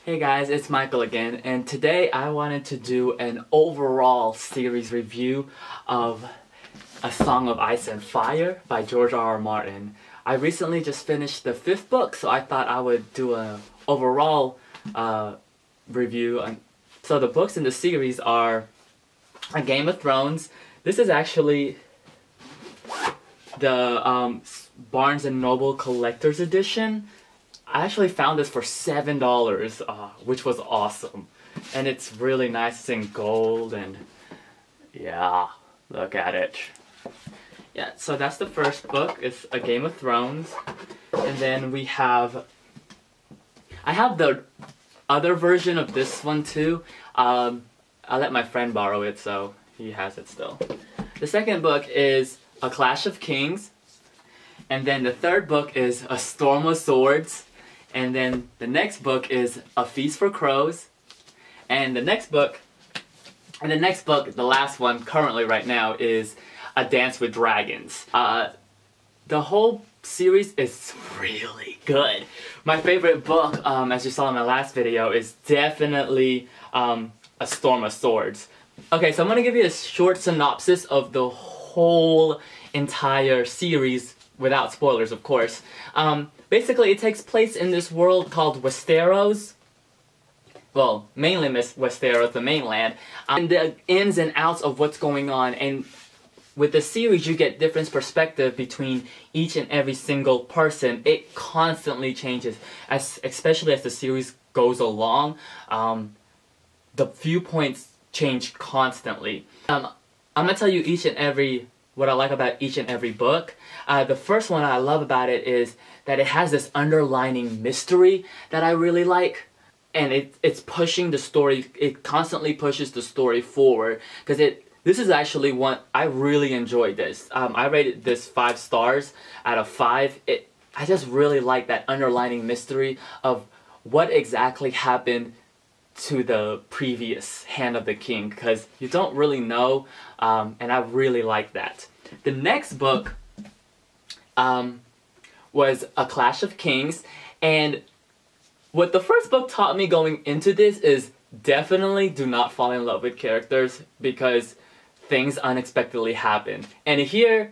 Hey guys, it's Michael again, and today I wanted to do an overall series review of A Song of Ice and Fire by George R.R. Martin. I recently just finished the 5th book, so I thought I would do an overall review. So the books in the series are A Game of Thrones. This is actually the Barnes & Noble Collector's Edition. I actually found this for $7, which was awesome. And it's really nice. It's in gold and yeah, look at it. Yeah, so that's the first book. It's A Game of Thrones. And then we have... I have the other version of this one too. I let my friend borrow it, so he has it still. The second book is A Clash of Kings. And then the third book is A Storm of Swords. And then the next book is A Feast for Crows. And the next book, the last one currently right now, is A Dance with Dragons. The whole series is really good. My favorite book, as you saw in my last video, is definitely A Storm of Swords. Okay, so I'm going to give you a short synopsis of the whole entire series, without spoilers of course. Basically, it takes place in this world called Westeros. Well, mainly Westeros, the mainland. And the ins and outs of what's going on. And with the series, you get different perspective between each and every single person. It constantly changes, especially as the series goes along. The viewpoints change constantly. I'm going to tell you what I like about each and every book. The first one I love about it is that it has this underlining mystery that I really like. And it's pushing the story, it constantly pushes the story forward. Because this is actually one, I really enjoyed this. I rated this 5 stars out of 5. I just really like that underlining mystery of what exactly happened to the previous Hand of the King, because you don't really know, and I really like that. The next book was A Clash of Kings, and what the first book taught me going into this is definitely do not fall in love with characters because things unexpectedly happen. And here,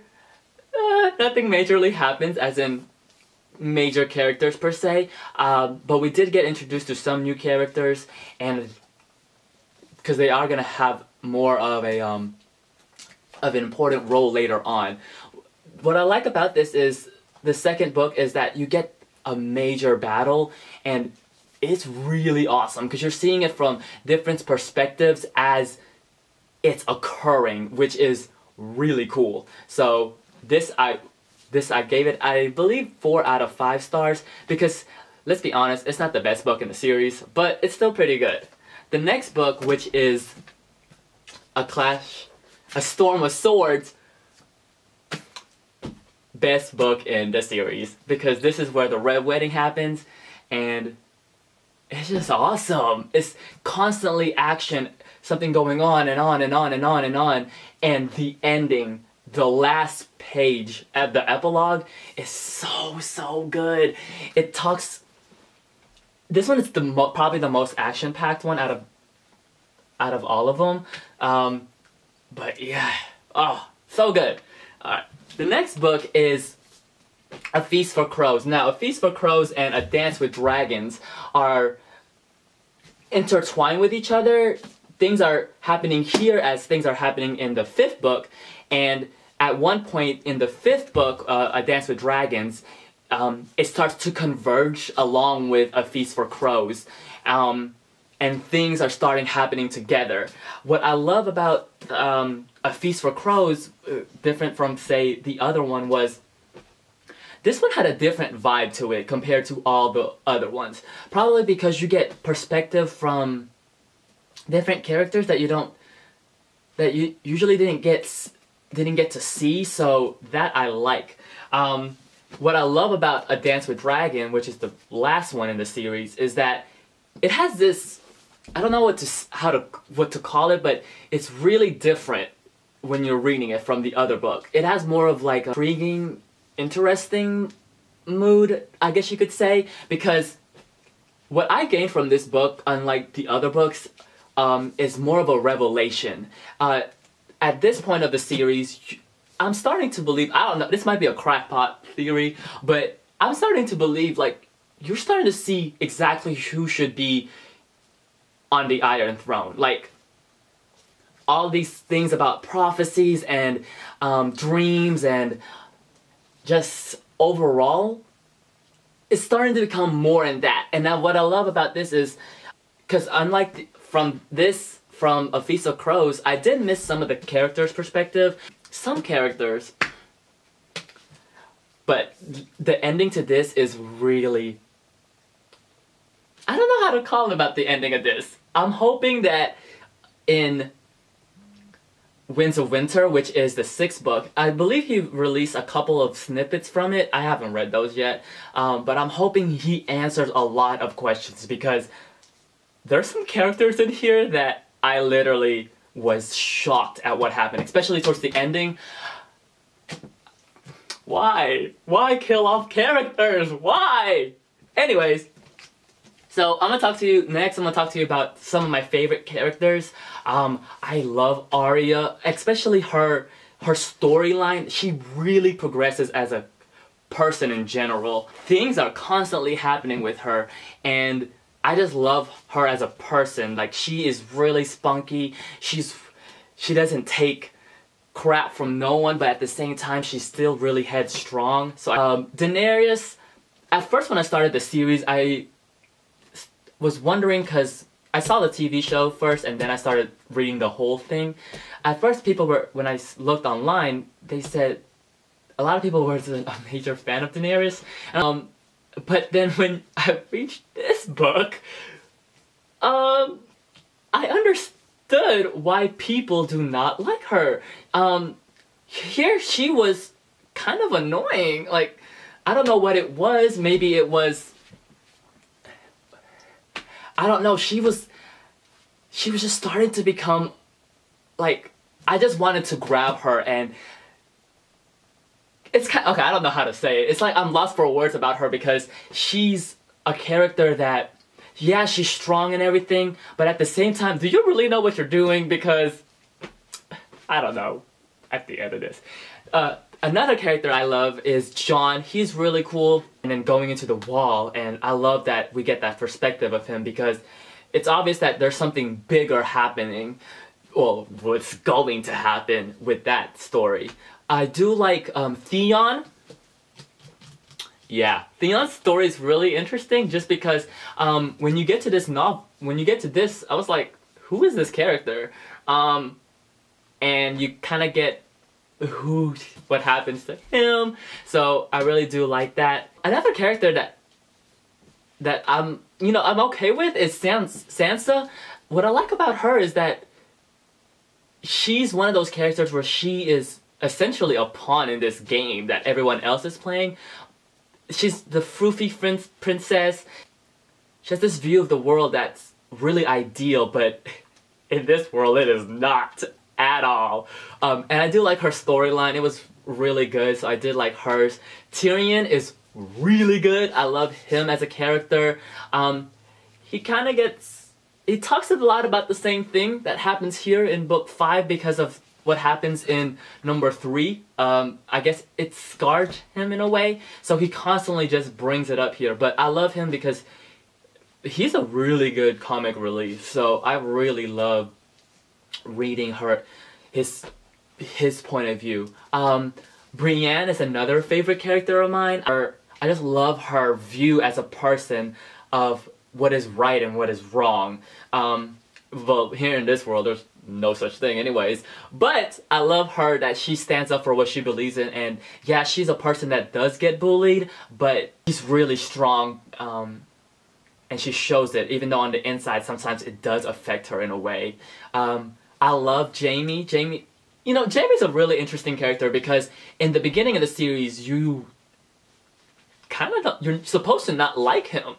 nothing majorly happens, as in major characters per se, but we did get introduced to some new characters, and because they are going to have more of an important role later on. What I like about this is the second book is that you get a major battle, and it's really awesome because you're seeing it from different perspectives as it's occurring, which is really cool. So this I gave it, I believe, 4 out of 5 stars because, let's be honest, it's not the best book in the series, but it's still pretty good. The next book, which is A Storm of Swords, best book in the series because this is where the Red Wedding happens, and it's just awesome. It's constantly action, something going on and on and on and on and on, and the ending, the last page at the epilogue is so good. It talks. This one is probably the most action-packed one out of all of them. But yeah, oh, so good. All right, the next book is A Feast for Crows. Now, A Feast for Crows and A Dance with Dragons are intertwined with each other. Things are happening here as things are happening in the 5th book, and at one point in the 5th book, A Dance with Dragons, it starts to converge along with A Feast for Crows, and things are starting happening together. What I love about A Feast for Crows, different from, say, the other one, was this one had a different vibe to it compared to all the other ones. Probably because you get perspective from different characters that you usually didn't get to see, so that I like. What I love about A Dance with Dragon, which is the last one in the series, is that it has this, I don't know what to call it, but it's really different when you're reading it from the other book. It has more of like a intriguing, interesting mood, I guess you could say, because what I gained from this book, unlike the other books, is more of a revelation. At this point of the series, I'm starting to believe, I don't know, this might be a crackpot theory, but I'm starting to believe, like, you're starting to see exactly who should be on the Iron Throne. Like, all these things about prophecies and dreams and just overall, it's starting to become more in that. And now what I love about this is, because unlike from A Feast of Crows, I did miss some of the characters' perspective. Some characters, but the ending to this is really, I don't know how to call it about the ending of this. I'm hoping that in Winds of Winter, which is the 6th book, I believe he released a couple of snippets from it. I haven't read those yet, but I'm hoping he answers a lot of questions, because there's some characters in here that I literally was shocked at what happened, especially towards the ending. Why? Why kill off characters? Why? Anyways, so I'm gonna talk to you next. I'm gonna talk to you about some of my favorite characters. I love Arya, especially her storyline. She really progresses as a person in general. Things are constantly happening with her, and I just love her as a person. Like, she is really spunky. She doesn't take crap from no one, but at the same time, she's still really headstrong. So, Daenerys, at first when I started the series, I was wondering, because I saw the TV show first, and then I started reading the whole thing. At first, people were, when I looked online, they said, a lot of people were a major fan of Daenerys. But then when I reached this book, I understood why people do not like her. Here she was kind of annoying. Like, I don't know what it was. Maybe it was, I don't know. She was just starting to become, like, I just wanted to grab her, and it's kind of, okay, I don't know how to say it. It's like I'm lost for words about her, because she's a character that, yeah, she's strong and everything, but at the same time, do you really know what you're doing? Because, I don't know, at the end of this. Another character I love is Jon. He's really cool. And then going into the Wall, and I love that we get that perspective of him, because it's obvious that there's something bigger happening, well, what's going to happen with that story. I do like Theon. Yeah, Theon's story is really interesting, just because when you get to this I was like, who is this character? And you kind of get what happens to him. So I really do like that. Another character that I'm okay with is Sansa. What I like about her is that she's one of those characters where she is essentially a pawn in this game that everyone else is playing. She's the froofy princess. She has this view of the world that's really ideal, but in this world it is not at all. And I do like her storyline. It was really good, so I did like hers. Tyrion is really good. I love him as a character. He kind of he talks a lot about the same thing that happens here in book 5 because of what happens in number 3. I guess it scarred him in a way, so he constantly just brings it up here. But I love him because he's a really good comic relief, so I really love reading his point of view. Brienne is another favorite character of mine. I just love her view as a person of what is right and what is wrong. Well, here in this world, there's no such thing anyways. But I love her that she stands up for what she believes in, and yeah, she's a person that does get bullied, but she's really strong, and she shows it, even though on the inside sometimes it does affect her in a way. I love Jaime. Jaime's a really interesting character because in the beginning of the series, you're supposed to not like him.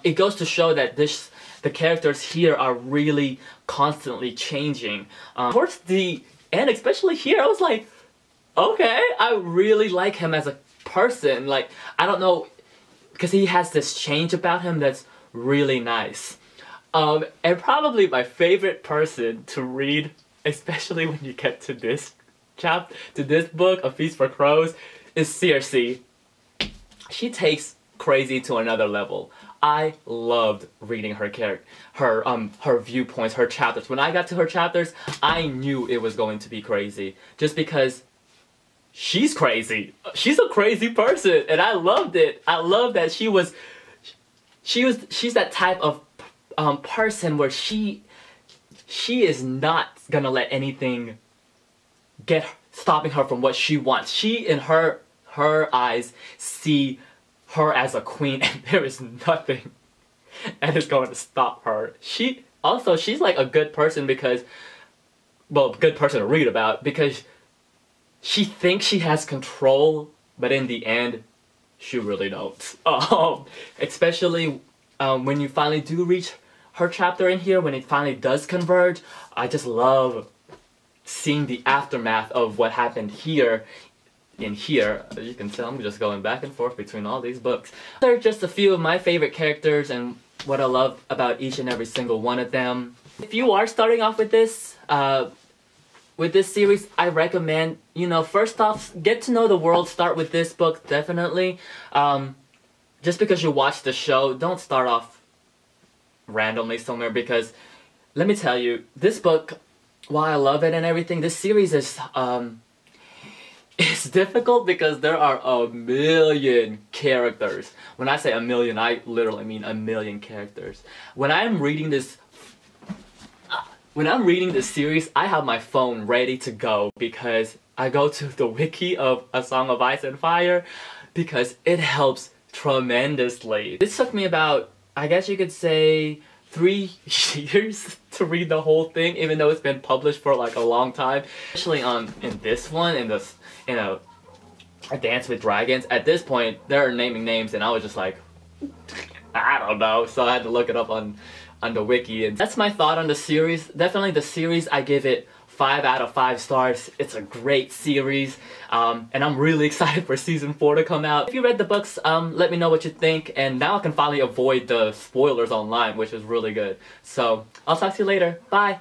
It goes to show that the characters here are really constantly changing. Towards the end, especially here, I was like, okay, I really like him as a person. Like, I don't know, because he has this change about him that's really nice. And probably my favorite person to read, especially when you get to this book, A Feast for Crows, is Circe. She takes crazy to another level. I loved reading her viewpoints, her chapters. When I got to her chapters, I knew it was going to be crazy, just because she's crazy. She's a crazy person, and I loved it. I love that she's that type of person where she is not gonna let anything stopping her from what she wants. She, in her eyes, see her as a queen, and there is nothing that is going to stop her. She's like a good person because, well, good person to read about, because she thinks she has control, but in the end, she really don't. Especially when you finally do reach her chapter in here, when it finally does converge. I just love seeing the aftermath of what happened here. In here, as you can tell, I'm just going back and forth between all these books. They're just a few of my favorite characters and what I love about each and every single one of them. If you are starting off with this series, I recommend, first off, get to know the world. Start with this book, definitely. Just because you watch the show, don't start off randomly somewhere, because let me tell you, this book, while I love it and everything, this series is it's difficult because there are a million characters. When I say a million, I literally mean a million characters. When I'm reading this series, I have my phone ready to go, because I go to the wiki of A Song of Ice and Fire, because it helps tremendously. This took me about, I guess you could say, 3 years to read the whole thing, even though it's been published for like a long time. Especially in this one, in A Dance with Dragons. At this point, they're naming names, and I was just like, I don't know. So I had to look it up on the wiki, and that's my thought on the series. Definitely the series, I give it 5 out of 5 stars. It's a great series, and I'm really excited for season 4 to come out. If you read the books, let me know what you think, and now I can finally avoid the spoilers online, which is really good. So I'll talk to you later. Bye!